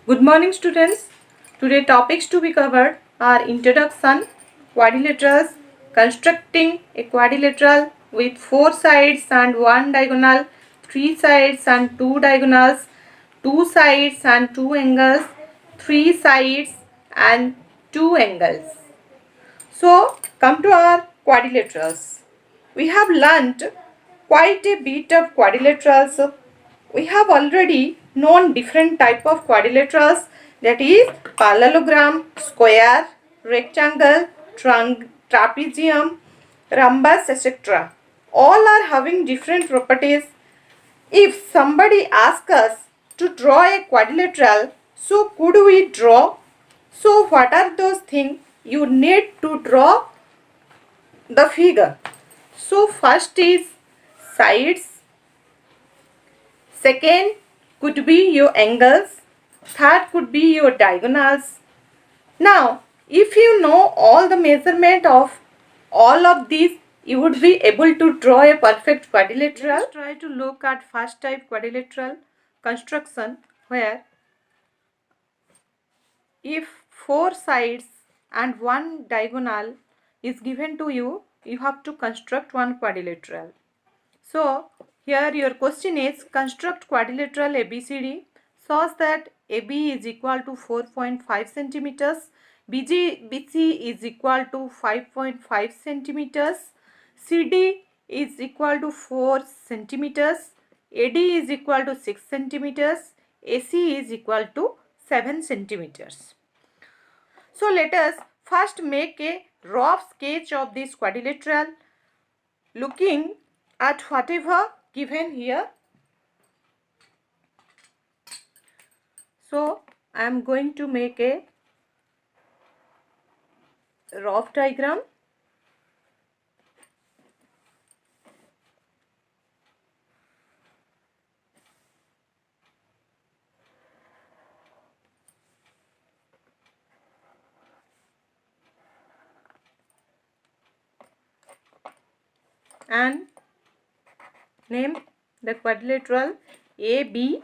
Good morning students. Today topics to be covered are introduction, quadrilaterals, constructing a quadrilateral with 4 sides and 1 diagonal, 3 sides and 2 diagonals, 2 sides and 2 angles, 3 sides and 2 angles. So come to our quadrilaterals. We have learnt quite a bit of quadrilaterals. We have already known different type of quadrilaterals, that is parallelogram, square, rectangle, trapezium, rhombus, etc. All are having different properties. If somebody asks us to draw a quadrilateral, so could we draw? So what are those things you need to draw the figure? So first is sides, second could be your angles, third could be your diagonals. Now if you know all the measurement of all of these, you would be able to draw a perfect quadrilateral. Let's try to look at first type quadrilateral construction, where if 4 sides and 1 diagonal is given to you, you have to construct one quadrilateral. So here your question is, construct quadrilateral ABCD such that AB is equal to 4.5 centimeters, BC is equal to 5.5 centimeters, CD is equal to 4 centimeters, AD is equal to 6 centimeters, AC is equal to 7 centimeters. So let us first make a rough sketch of this quadrilateral, looking at whatever given here. So I am going to make a rough diagram. And name the quadrilateral A, B,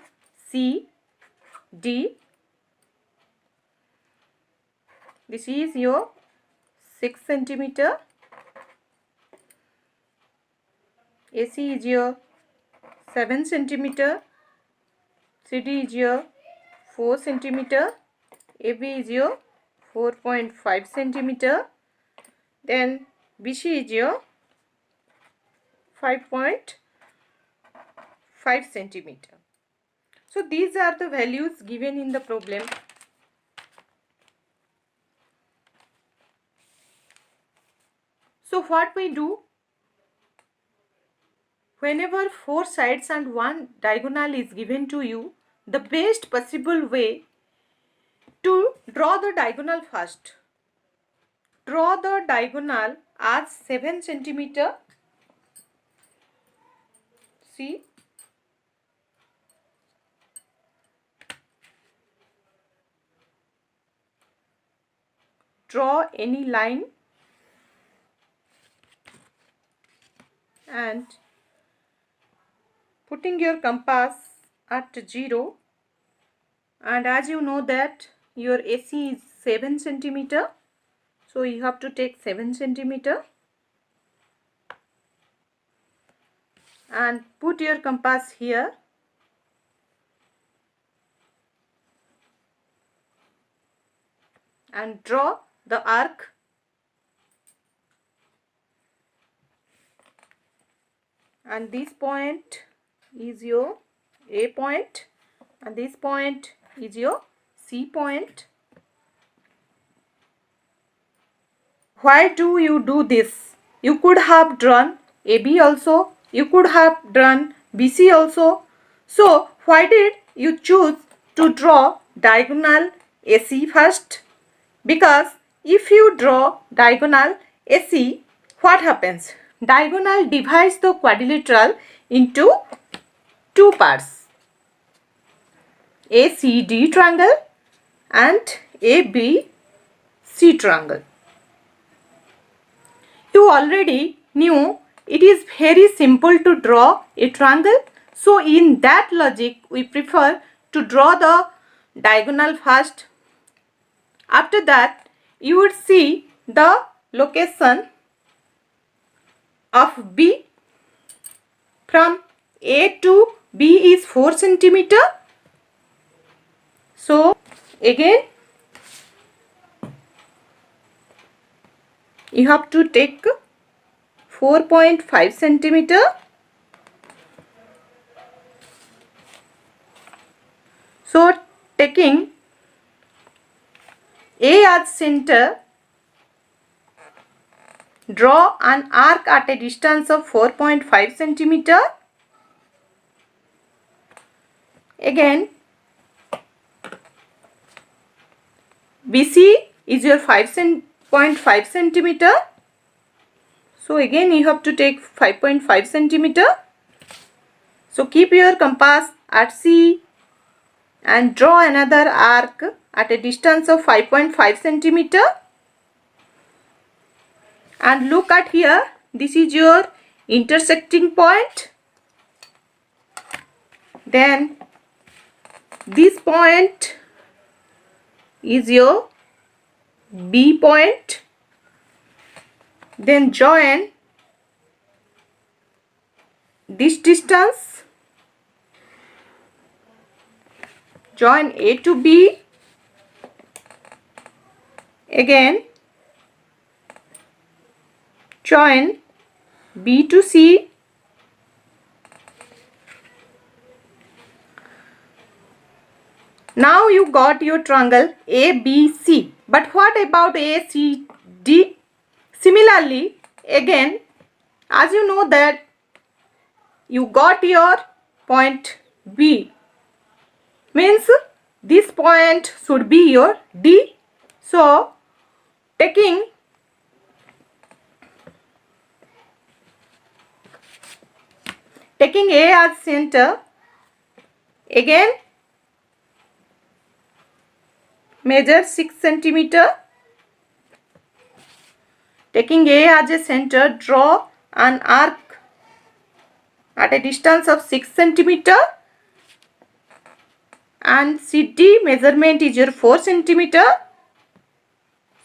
C, D. This is your 6 centimeter. AC is your 7 centimeter. CD is your 4 centimeter. AB is your 4.5 centimeter. Then BC is your 5.5 centimeter. So these are the values given in the problem. So what we do, whenever 4 sides and 1 diagonal is given to you, the best possible way to draw the diagonal first. Draw the diagonal as 7 centimeter. See, draw any line and putting your compass at 0, and as you know that your AC is 7 centimeter, so you have to take 7 centimeter and put your compass here. And draw the arc. And this point is your A point, and this point is your C point. Why do you do this? You could have drawn AB also, you could have drawn BC also. So why did you choose to draw diagonal AC first? Because if you draw diagonal AC, what happens? Diagonal divides the quadrilateral into two parts, ACD triangle and ABC triangle. You already knew it is very simple to draw a triangle. So in that logic, we prefer to draw the diagonal first. After that, you would see the location of B. From A to B is 4 centimeter. So again you have to take 4.5 centimeter. So taking A as center, draw an arc at a distance of 4.5 centimeter. Again BC is your 5.5 centimeter. So again you have to take 5.5 centimeter. So keep your compass at C and draw another arc at a distance of 5.5 centimeter. And look at here, this is your intersecting point. Then this point is your B point. Then join this distance, join A to B. Again join B to C. Now you got your triangle ABC. But what about ACD? Similarly, again, as you know that you got your point B, means this point should be your D. So taking A as center, again measure 6 centimeter. Taking A as a center, draw an arc at a distance of 6 centimeter. And CD measurement is your 4 centimeter.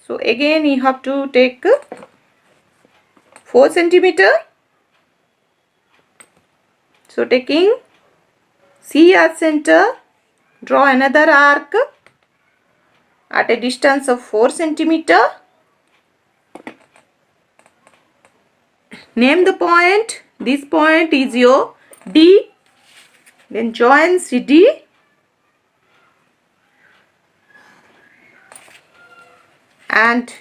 So again you have to take 4 centimeter. So taking C as center, draw another arc at a distance of 4 centimeter. Name the point. This point is your D. Then join CD. And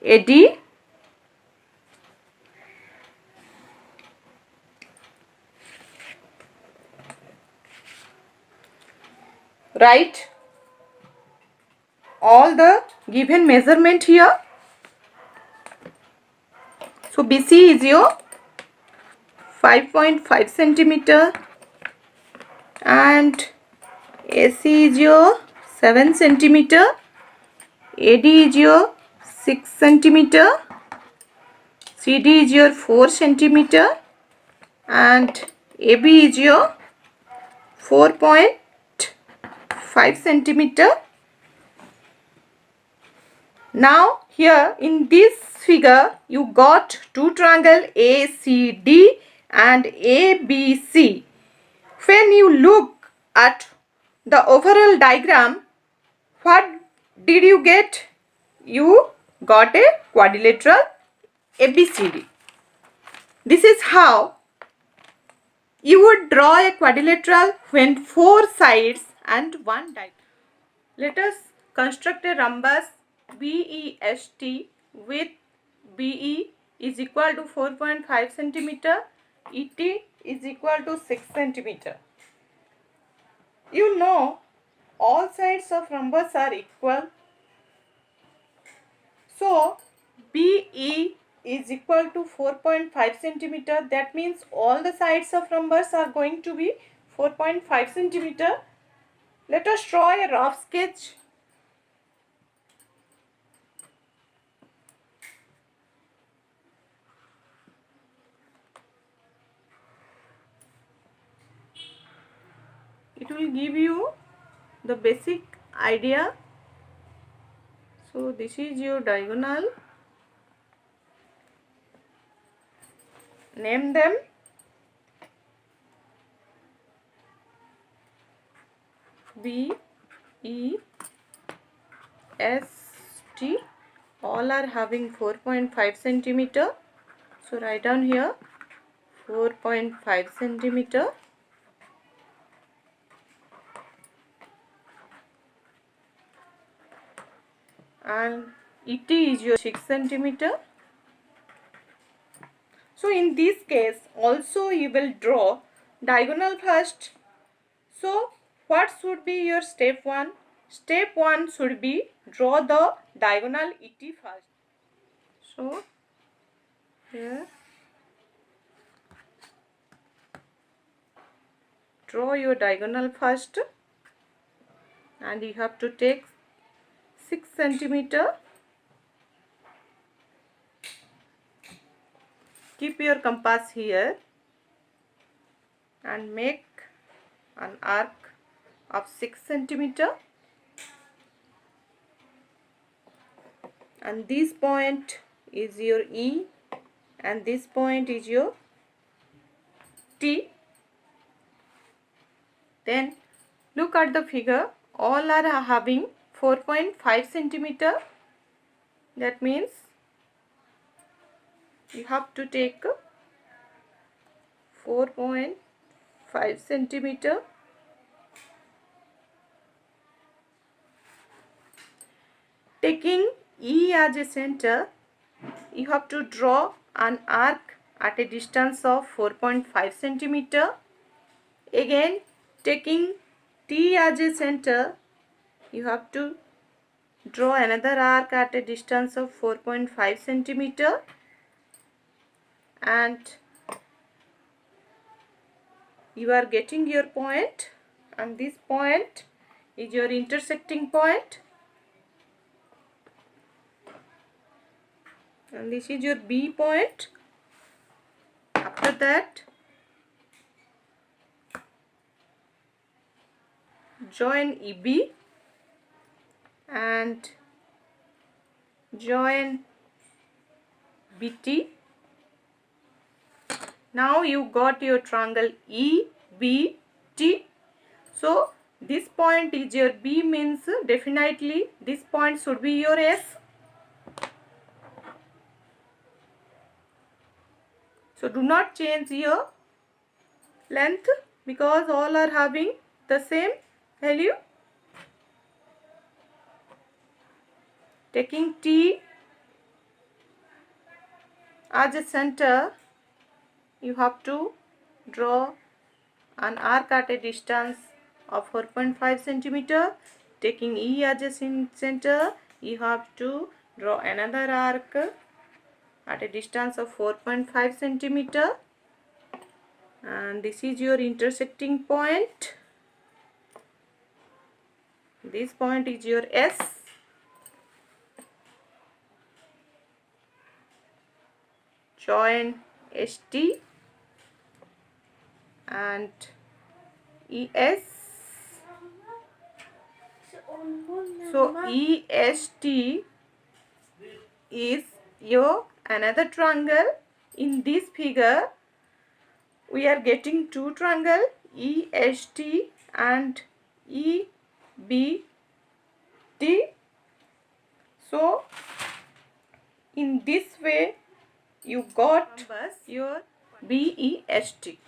AD. Write all the given measurement here. So BC is your 5.5 centimeter and AC is your 7 centimeter, AD is your 6 centimeter, CD is your 4 centimeter and AB is your 4.5 centimeter. Now here in this figure you got two triangle ACD and ABC. When you look at the overall diagram, what did you get? You got a quadrilateral ABCD. This is how you would draw a quadrilateral when 4 sides and 1 diagonal. Let us construct a rhombus BEST with BE is equal to 4.5 centimeter, ET is equal to 6 centimeter. You know all sides of rhombus are equal. So BE is equal to 4.5 centimeter. That means all the sides of rhombus are going to be 4.5 centimeter. Let us draw a rough sketch. It will give you the basic idea. So this is your diagonal. Name them. B, E, S, T. All are having 4.5 centimeter. So write down here 4.5 centimeter. And ET is your 6 centimeter. So in this case also you will draw diagonal first. So what should be your step 1? Step 1 should be draw the diagonal ET first. So here draw your diagonal first, and you have to take 6 centimeter. Keep your compass here and make an arc of 6 centimeter, and this point is your E and this point is your T. Then look at the figure, all are having 4.5 centimeter. That means you have to take 4.5 centimeter. Taking E as a center, you have to draw an arc at a distance of 4.5 centimeter. Again, taking T as a center, you have to draw another arc at a distance of 4.5 centimeter, and you are getting your point, and this point is your intersecting point, and this is your B point. After that, join EB and join BT. Now you got your triangle EBT. So this point is your B, means definitely this point should be your S. So do not change your length because all are having the same value. Taking T as a center, you have to draw an arc at a distance of 4.5 centimeter. Taking E as a center, you have to draw another arc at a distance of 4.5 centimeter, and this is your intersecting point. This point is your S. Join ST and ES. So EST is your another triangle. In this figure we are getting two triangle, EST and EBT. So in this way you got your BEST.